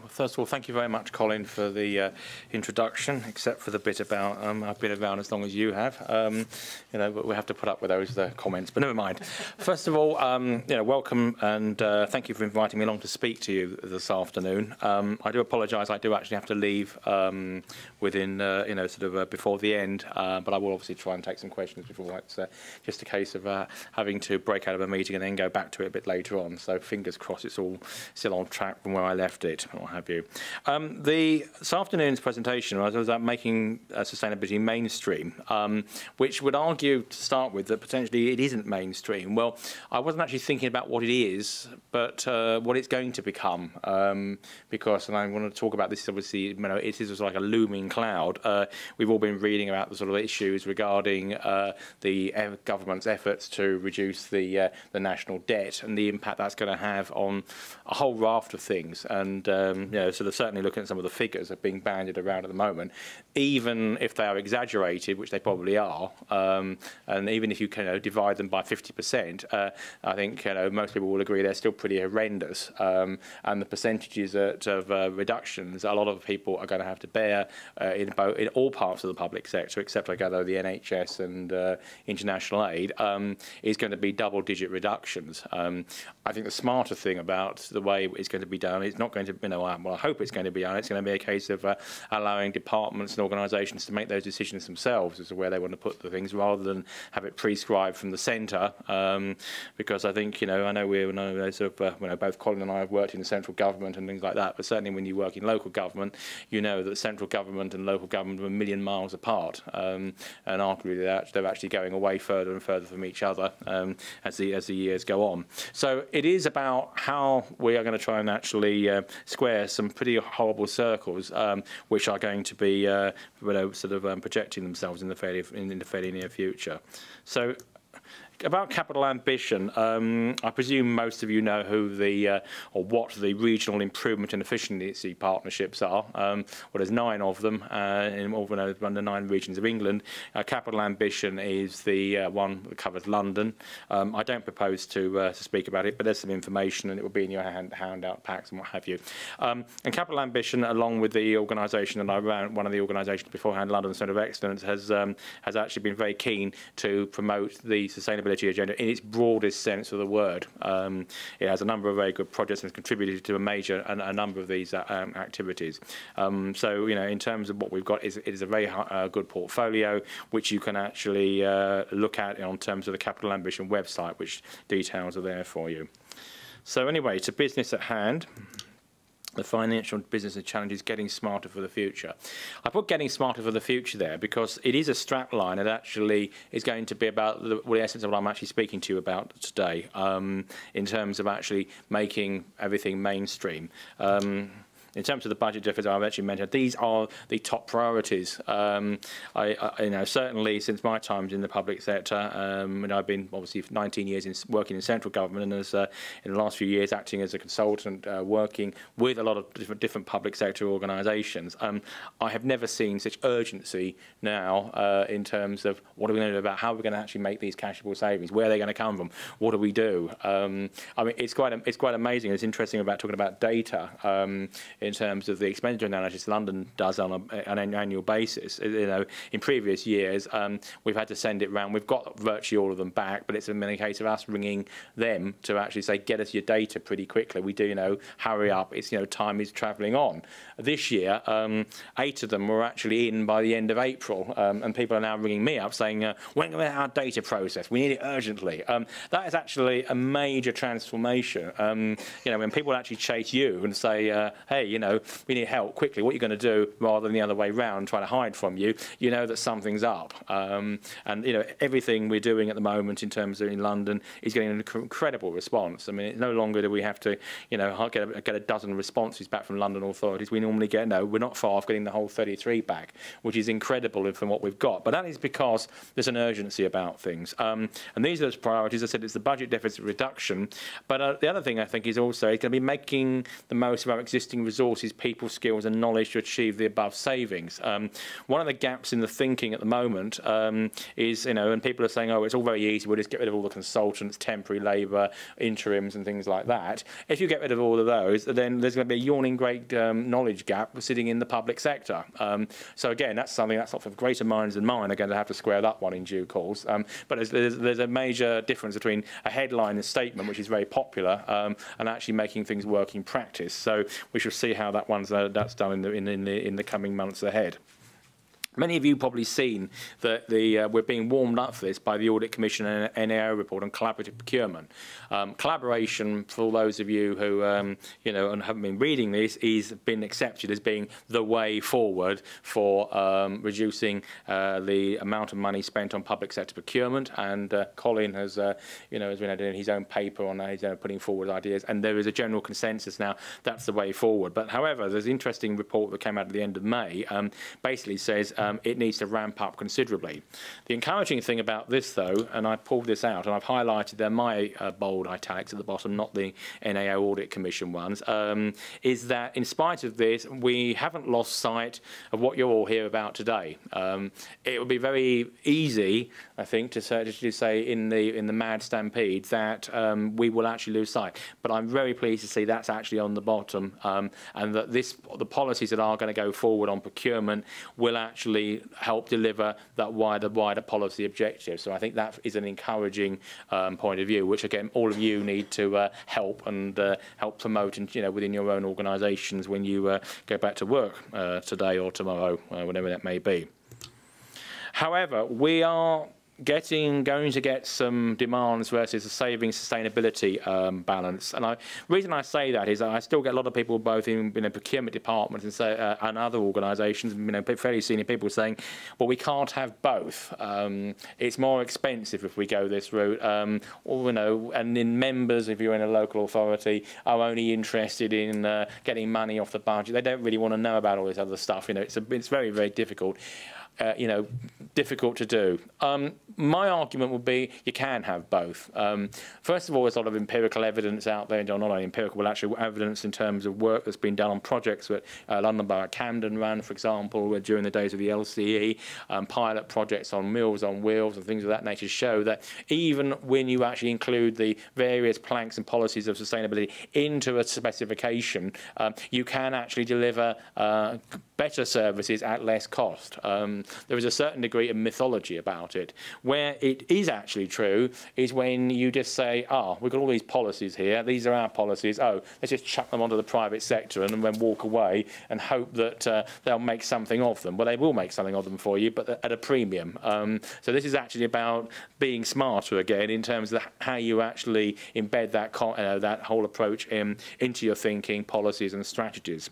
First of all, thank you very much, Colin, for the introduction, except for the bit about I've been around as long as you have. But we have to put up with those comments, but never mind. First of all, welcome and thank you for inviting me along to speak to you this afternoon. I do apologise, I do actually have to leave within, before the end, but I will obviously try and take some questions before. It's just a case of having to break out of a meeting and then go back to it a bit later on. So fingers crossed it's all still on track from where I left it, or what have you. This afternoon's presentation was about making sustainability mainstream, which would argue to start with that potentially it isn't mainstream. Well, I wasn't actually thinking about what it is, but what it's going to become, because, and I want to talk about this, obviously, it is like a looming cloud. We've all been reading about the sort of issues regarding the government's efforts to reduce the national debt and the impact that's going to have on a whole raft of things. And certainly looking at some of the figures that are being bandied around at the moment, even if they are exaggerated, which they probably are, and even if you can divide them by 50%, I think most people will agree they're still pretty horrendous. And the percentages of reductions, a lot of people are going to have to bear in all parts of the public sector, except I gather the NHS and international aid, is going to be double-digit reductions. I think the smarter thing about the way it's going to be done, it's not going to, well, I hope it's going to be done. It's going to be a case of allowing departments and organisations to make those decisions themselves as to where they want to put the things, rather than have it prescribed from the centre. Because I think, I know both Colin and I have worked in central government and things like that, but certainly when you work in local government, you know that central government and local government are a million miles apart, and arguably they're actually going away further and further from each other as the years go on. So it is about how we are going to try and actually square some pretty horrible circles, which are going to be projecting themselves in the fairly near future. So, about capital ambition, I presume most of you know who or what the regional improvement and efficiency partnerships are. Well, there's 9 of them in the 9 regions of England. Capital ambition is the one that covers London. I don't propose to speak about it, but there's some information, and it will be in your handout packs and what have you. And capital ambition, along with the organisation that I ran, one of the organisations beforehand, London Centre of Excellence, has actually been very keen to promote the sustainability agenda in its broadest sense of the word. It has a number of very good projects and has contributed to a number of these activities. In terms of what we've got, it is a very good portfolio, which you can actually look at in terms of the Capital Ambition website, which details are there for you. So anyway, to business at hand. The financial and business challenges getting smarter for the future. I put getting smarter for the future there because it is a strap line that actually is going to be about the essence of what I'm actually speaking to you about today, in terms of actually making everything mainstream. In terms of the budget deficit I've actually mentioned, these are the top priorities. Certainly since my times in the public sector, and I've been obviously 19 years working in central government, and as in the last few years acting as a consultant, working with a lot of different public sector organisations, I have never seen such urgency now in terms of what are we going to do about how we're going to actually make these cashable savings, where are they going to come from, what do we do? It's quite amazing. It's interesting about talking about data. In terms of the expenditure analysis London does on an annual basis. In previous years, we've had to send it round. We've got virtually all of them back, but it's in many cases of us ringing them to actually say, get us your data pretty quickly. We do, hurry up. It's, time is travelling on. This year, 8 of them were actually in by the end of April, and people are now ringing me up saying, when can we have our data process? We need it urgently. That is actually a major transformation. When people actually chase you and say, hey, we need help quickly, what are you going to do, rather than the other way round, trying to hide from you, that something's up. Everything we're doing at the moment in terms of in London is getting an incredible response. I mean, no longer do we have to, get a dozen responses back from London authorities. We normally get, we're not far off getting the whole 33 back, which is incredible from what we've got. But that is because there's an urgency about things. And these are those priorities. I said it's the budget deficit reduction. But the other thing I think is also it's going to be making the most of our existing resources resources, people skills and knowledge to achieve the above savings. One of the gaps in the thinking at the moment is, and people are saying, oh, it's all very easy, we'll just get rid of all the consultants, temporary labour, interims and things like that. If you get rid of all of those, then there's going to be a yawning great knowledge gap sitting in the public sector. So again, that's something that's for greater minds than mine are going to have to square that one in due course. But there's a major difference between a headline and statement, which is very popular, and actually making things work in practice. So we shall see how that's done in the coming months ahead. Many of you have probably seen that we're being warmed up for this by the Audit Commission and NAO report on collaborative procurement. Collaboration, for those of you who and haven't been reading this, is been accepted as being the way forward for reducing the amount of money spent on public sector procurement. And Colin has been doing his own paper on that. He's putting forward ideas, and there is a general consensus now that's the way forward. But however, there's an interesting report that came out at the end of May, basically says it needs to ramp up considerably. The encouraging thing about this, though, and I pulled this out, and I've highlighted there my bold italics at the bottom, not the NAO Audit Commission ones, is that in spite of this, we haven't lost sight of what you're all here about today. It would be very easy, I think, to say in the mad stampede that we will actually lose sight. But I'm very pleased to see that's actually on the bottom, and that the policies that are going to go forward on procurement will actually help deliver that wider policy objective. So I think that is an encouraging point of view, which again all of you need to help promote, and within your own organisations when you go back to work today or tomorrow, whenever that may be. However, we are going to get some demands versus a saving sustainability balance. And the reason I say that is I still get a lot of people both in procurement departments and other organisations, fairly senior people saying, well, we can't have both. It's more expensive if we go this route. And then members, if you're in a local authority, are only interested in getting money off the budget. They don't really want to know about all this other stuff. It's very, very difficult. Difficult to do. My argument would be you can have both. First of all, there's a lot of empirical evidence out there, not only empirical, but actual evidence in terms of work that's been done on projects that London Borough Camden ran, for example, during the days of the LCE, pilot projects on Meals on Wheels and things of that nature show that even when you actually include the various planks and policies of sustainability into a specification, you can actually deliver better services at less cost. There is a certain degree of mythology about it. Where it is actually true is when you just say, we've got all these policies here, these are our policies, let's just chuck them onto the private sector and then walk away and hope that they'll make something of them. Well, they will make something of them for you, but at a premium. So this is actually about being smarter again in terms of how you actually embed that whole approach into your thinking, policies and strategies.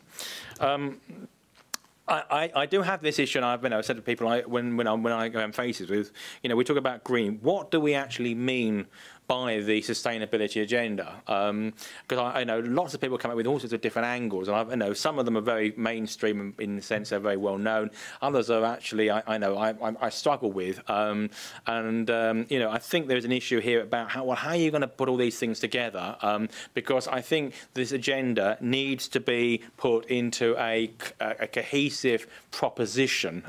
I do have this issue, and I've said to people when I go and faces with, we talk about green. What do we actually mean by the sustainability agenda? Because I know lots of people come up with all sorts of different angles, and I know some of them are very mainstream in the sense they're very well known. Others are actually I struggle with, and I think there's an issue here about how are you going to put all these things together? Because I think this agenda needs to be put into a cohesive proposition.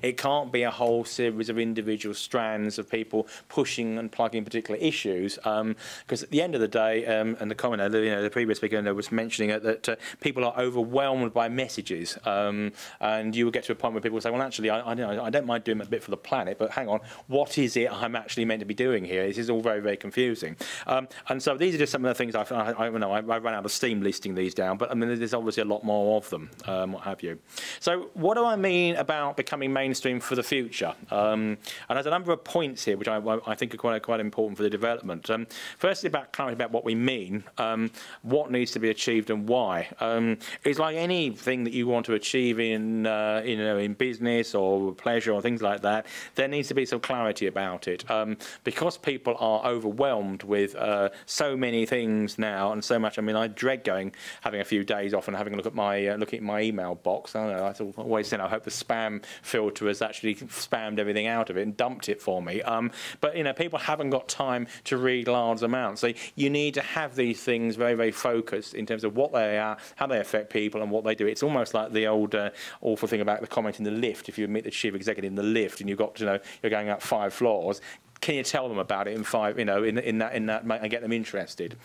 It can't be a whole series of individual strands of people pushing and plugging particular issues, because at the end of the day, and the commenter, the previous speaker was mentioning it, that people are overwhelmed by messages, and you will get to a point where people say, well, actually, I don't mind doing a bit for the planet, but hang on, what is it I'm actually meant to be doing here? This is all very, very confusing. And so these are just some of the things I run out of steam listing these down, but there's obviously a lot more of them, what have you. So what do I mean about becoming mainstream for the future? And there's a number of points here which I think are quite important for the development. Firstly, about clarity about what we mean, what needs to be achieved and why. It's like anything that you want to achieve in business or pleasure or things like that. There needs to be some clarity about it, because people are overwhelmed with so many things now and so much. I dread having a few days off and having a look at my email box. I always say I hope the spam filter has actually spammed everything out of it and dumped it for me. But people haven't got time time to read large amounts. So you need to have these things very, very focused in terms of what they are, how they affect people, and what they do. It's almost like the old awful thing about the comment in the lift. If you meet the chief executive in the lift and you've got, you're going up 5 floors, can you tell them about it in 5, in that, and get them interested?